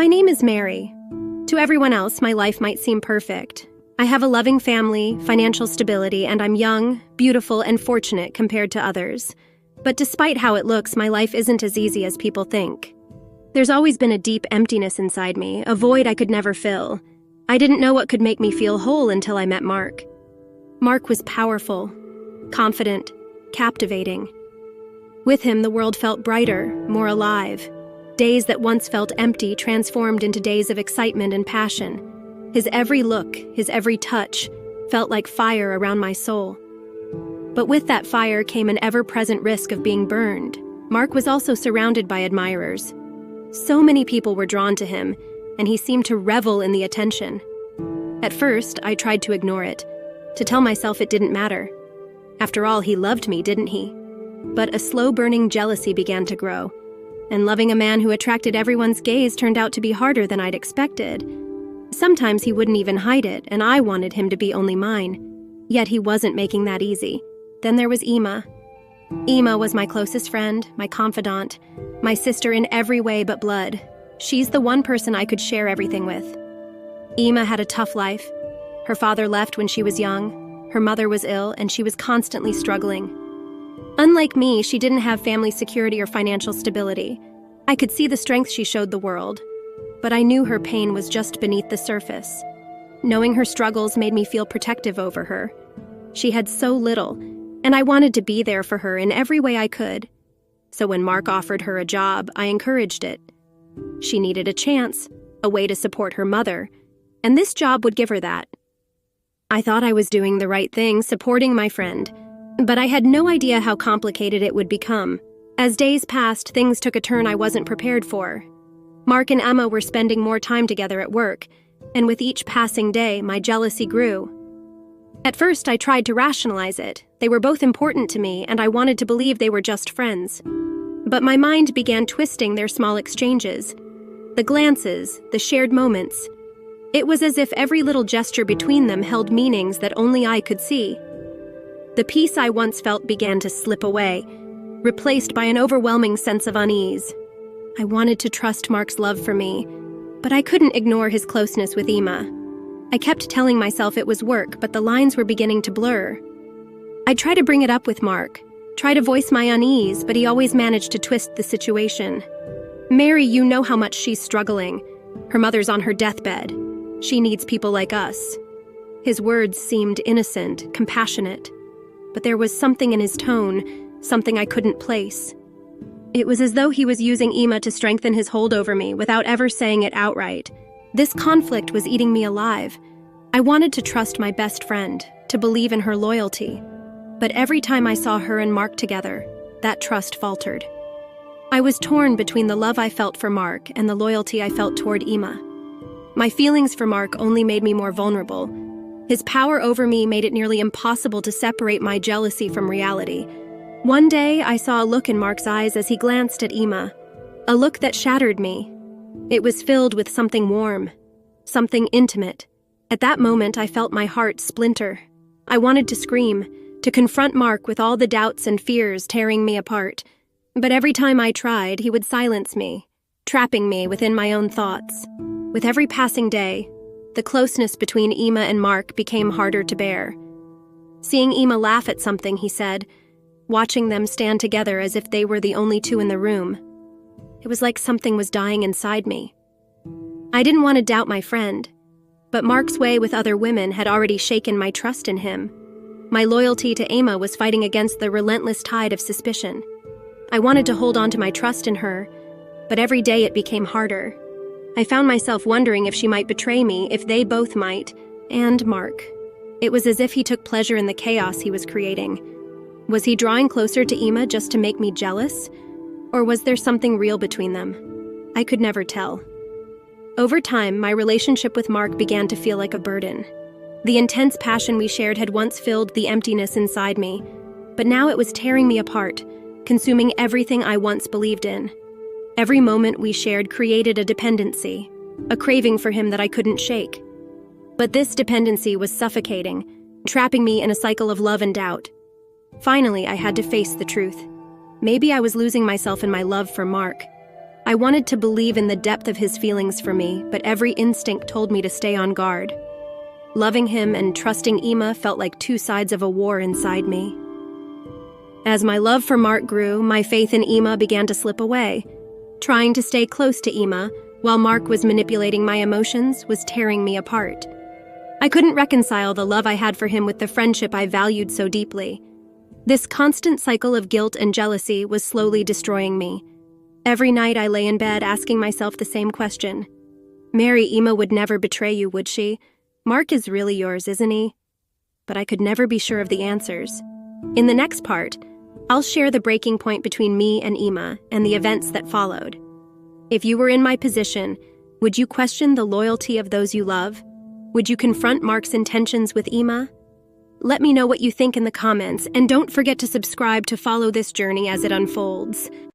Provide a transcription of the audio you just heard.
My name is Mary. To everyone else, my life might seem perfect. I have a loving family, financial stability, and I'm young, beautiful, and fortunate compared to others. But despite how it looks, my life isn't as easy as people think. There's always been a deep emptiness inside me, a void I could never fill. I didn't know what could make me feel whole until I met Mark. Mark was powerful, confident, captivating. With him, the world felt brighter, more alive. Days that once felt empty transformed into days of excitement and passion. His every look, his every touch, felt like fire around my soul. But with that fire came an ever-present risk of being burned. Mark was also surrounded by admirers. So many people were drawn to him, and he seemed to revel in the attention. At first, I tried to ignore it, to tell myself it didn't matter. After all, he loved me, didn't he? But a slow-burning jealousy began to grow, and loving a man who attracted everyone's gaze turned out to be harder than I'd expected. Sometimes he wouldn't even hide it, and I wanted him to be only mine. Yet he wasn't making that easy. Then there was Emma. Emma was my closest friend, my confidant, my sister in every way but blood. She's the one person I could share everything with. Emma had a tough life. Her father left when she was young, her mother was ill, and she was constantly struggling. Unlike me, she didn't have family security or financial stability. I could see the strength she showed the world, but I knew her pain was just beneath the surface. Knowing her struggles made me feel protective over her. She had so little, and I wanted to be there for her in every way I could. So when Mark offered her a job, I encouraged it. She needed a chance, a way to support her mother, and this job would give her that. I thought I was doing the right thing, supporting my friend, but I had no idea how complicated it would become. As days passed, things took a turn I wasn't prepared for. Mark and Emma were spending more time together at work, and with each passing day, my jealousy grew. At first, I tried to rationalize it. They were both important to me, and I wanted to believe they were just friends. But my mind began twisting their small exchanges. The glances, the shared moments. It was as if every little gesture between them held meanings that only I could see. The peace I once felt began to slip away, replaced by an overwhelming sense of unease. I wanted to trust Mark's love for me, but I couldn't ignore his closeness with Emma. I kept telling myself it was work, but the lines were beginning to blur. I'd try to bring it up with Mark, try to voice my unease, but he always managed to twist the situation. "Mary, you know how much she's struggling. Her mother's on her deathbed. She needs people like us." His words seemed innocent, compassionate, but there was something in his tone, something I couldn't place. It was as though he was using Emma to strengthen his hold over me without ever saying it outright. This conflict was eating me alive. I wanted to trust my best friend, to believe in her loyalty. But every time I saw her and Mark together, that trust faltered. I was torn between the love I felt for Mark and the loyalty I felt toward Emma. My feelings for Mark only made me more vulnerable. His power over me made it nearly impossible to separate my jealousy from reality. One day, I saw a look in Mark's eyes as he glanced at Emma, a look that shattered me. It was filled with something warm, something intimate. At that moment, I felt my heart splinter. I wanted to scream, to confront Mark with all the doubts and fears tearing me apart. But every time I tried, he would silence me, trapping me within my own thoughts. With every passing day, the closeness between Emma and Mark became harder to bear. Seeing Emma laugh at something he said, watching them stand together as if they were the only two in the room, it was like something was dying inside me. I didn't want to doubt my friend, but Mark's way with other women had already shaken my trust in him. My loyalty to Emma was fighting against the relentless tide of suspicion. I wanted to hold on to my trust in her, but every day it became harder. I found myself wondering if she might betray me, if they both might, and Mark. It was as if he took pleasure in the chaos he was creating. Was he drawing closer to Emma just to make me jealous? Or was there something real between them? I could never tell. Over time, my relationship with Mark began to feel like a burden. The intense passion we shared had once filled the emptiness inside me, but now it was tearing me apart, consuming everything I once believed in. Every moment we shared created a dependency, a craving for him that I couldn't shake. But this dependency was suffocating, trapping me in a cycle of love and doubt. Finally, I had to face the truth. Maybe I was losing myself in my love for Mark. I wanted to believe in the depth of his feelings for me, but every instinct told me to stay on guard. Loving him and trusting Emma felt like two sides of a war inside me. As my love for Mark grew, my faith in Emma began to slip away. Trying to stay close to Emma, while Mark was manipulating my emotions, was tearing me apart. I couldn't reconcile the love I had for him with the friendship I valued so deeply. This constant cycle of guilt and jealousy was slowly destroying me. Every night I lay in bed asking myself the same question. Mary, Emma would never betray you, would she? Mark is really yours, isn't he? But I could never be sure of the answers. In the next part, I'll share the breaking point between me and Emma and the events that followed. If you were in my position, would you question the loyalty of those you love? Would you confront Mark's intentions with Emma? Let me know what you think in the comments, and don't forget to subscribe to follow this journey as it unfolds.